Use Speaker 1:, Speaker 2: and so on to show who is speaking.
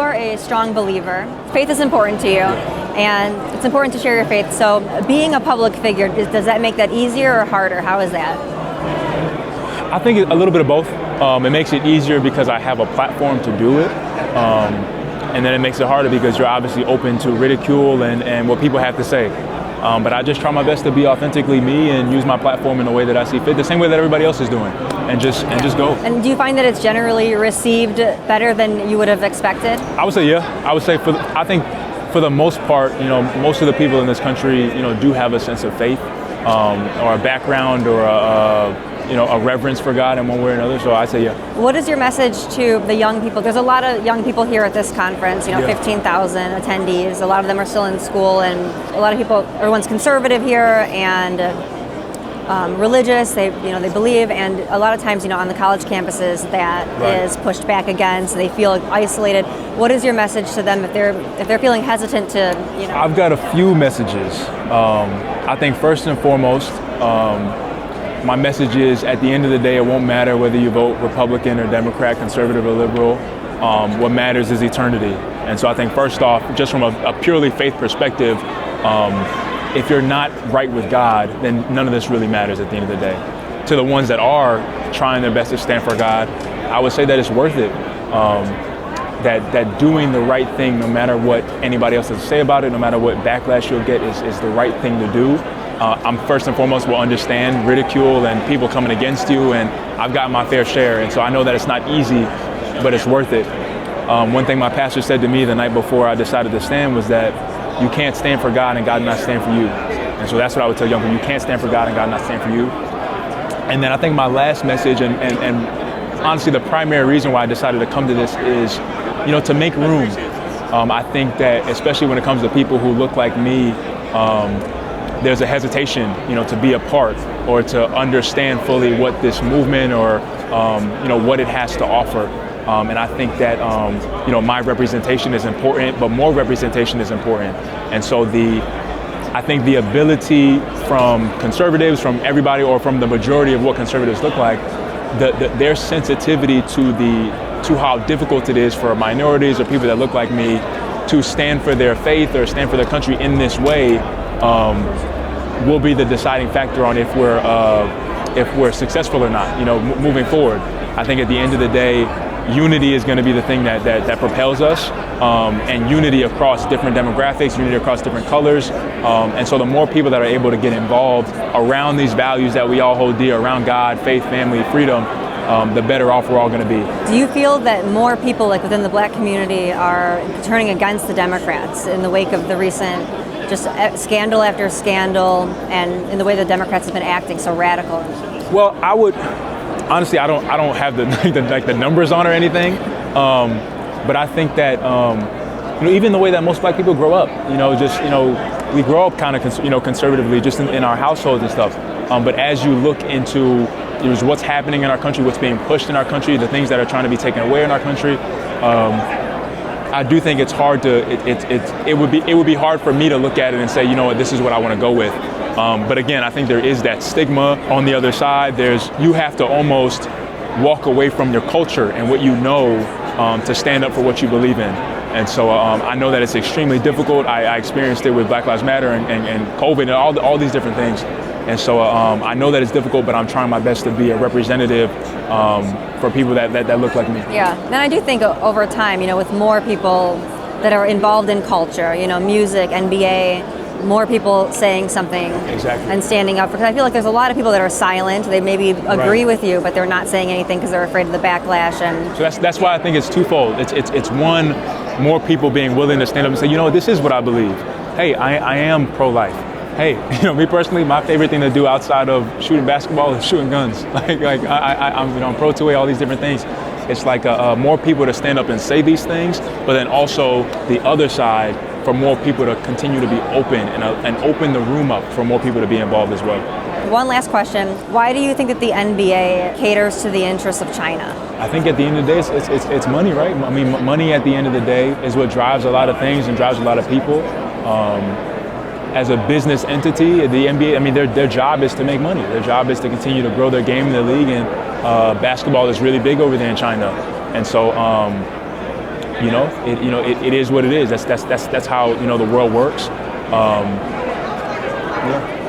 Speaker 1: are a strong believer. Faith is important to you, and it's important to share your faith. So being a public figure, does that make that easier or harder? How is that?
Speaker 2: I think a little bit of both. It makes it easier because I have a platform to do it. And then it makes it harder because you're obviously open to ridicule and what people have to say. But I just try my best to be authentically me and use my platform in the way that I see fit, the same way that everybody else is doing, and just go.
Speaker 1: And do you find that it's generally received better than you would have expected?
Speaker 2: I would say, yeah. I would say, I think for the most part, most of the people in this country, do have a sense of faith or a background or a reverence for God in one way or another. So I say, yeah.
Speaker 1: What is your message to the young people? There's a lot of young people here at this conference, 15,000 attendees. A lot of them are still in school, and a lot of people, everyone's conservative here and religious. They believe, and a lot of times, on the college campuses, that is pushed back against. They feel isolated. What is your message to them if they're feeling hesitant to,
Speaker 2: I've got a few messages. I think first and foremost, my message is, at the end of the day, it won't matter whether you vote Republican or Democrat, conservative or liberal. What matters is eternity. And so I think first off, just from a purely faith perspective, if you're not right with God, then none of this really matters at the end of the day. To the ones that are trying their best to stand for God, I would say that it's worth it. That doing the right thing, no matter what anybody else has to say about it, no matter what backlash you'll get, is the right thing to do. I'm first and foremost will understand ridicule and people coming against you, and I've got my fair share, and so I know that it's not easy, but it's worth it. One thing my pastor said to me the night before I decided to stand was that you can't stand for God and God not stand for you. And so that's what I would tell young people: you can't stand for God and God not stand for you. And then I think my last message, and honestly the primary reason why I decided to come to this is, to make room. I think that especially when it comes to people who look like me, there's a hesitation, to be a part or to understand fully what this movement or, what it has to offer. And I think that, my representation is important, but more representation is important. And so I think the ability from conservatives, from everybody, or from the majority of what conservatives look like, their sensitivity to how difficult it is for minorities or people that look like me to stand for their faith or stand for their country in this way, will be the deciding factor on if we're successful or not, moving forward. I think at the end of the day, unity is going to be the thing that propels us, and unity across different demographics, unity across different colors. And so the more people that are able to get involved around these values that we all hold dear, around God, faith, family, freedom, the better off we're all going to be.
Speaker 1: Do you feel that more people, like within the Black community, are turning against the Democrats in the wake of the recent just scandal after scandal, and in the way the Democrats have been acting so radical?
Speaker 2: Well, I would honestly, I don't have the numbers on or anything, but I think that even the way that most Black people grow up, we grow up kind of conservatively, just in our households and stuff. But as you look into what's happening in our country, what's being pushed in our country, the things that are trying to be taken away in our country, I do think it's hard to. It would be hard for me to look at it and say, this is what I want to go with. But again, I think there is that stigma on the other side. You have to almost walk away from your culture and what you know to stand up for what you believe in. And so I know that it's extremely difficult. I experienced it with Black Lives Matter and COVID and all these different things. And so I know that it's difficult, but I'm trying my best to be a representative for people that look like me.
Speaker 1: Yeah, and I do think over time, with more people that are involved in culture, music, NBA, more people saying something and standing up. Because I feel like there's a lot of people that are silent. They maybe agree with you, but they're not saying anything because they're afraid of the backlash. And
Speaker 2: so that's why I think it's twofold. It's one, more people being willing to stand up and say, this is what I believe. Hey, I am pro-life. Hey, me personally, my favorite thing to do outside of shooting basketball is shooting guns. I'm pro 2A, all these different things. It's like more people to stand up and say these things, but then also the other side, for more people to continue to be open and open the room up for more people to be involved as well.
Speaker 1: One last question. Why do you think that the NBA caters to the interests of China?
Speaker 2: I think at the end of the day, it's money, right? I mean, money at the end of the day is what drives a lot of things and drives a lot of people. As a business entity, the NBA, I mean, their job is to make money. Their job is to continue to grow their game in the league, and basketball is really big over there in China. And so it is what it is. That's how the world works. Yeah.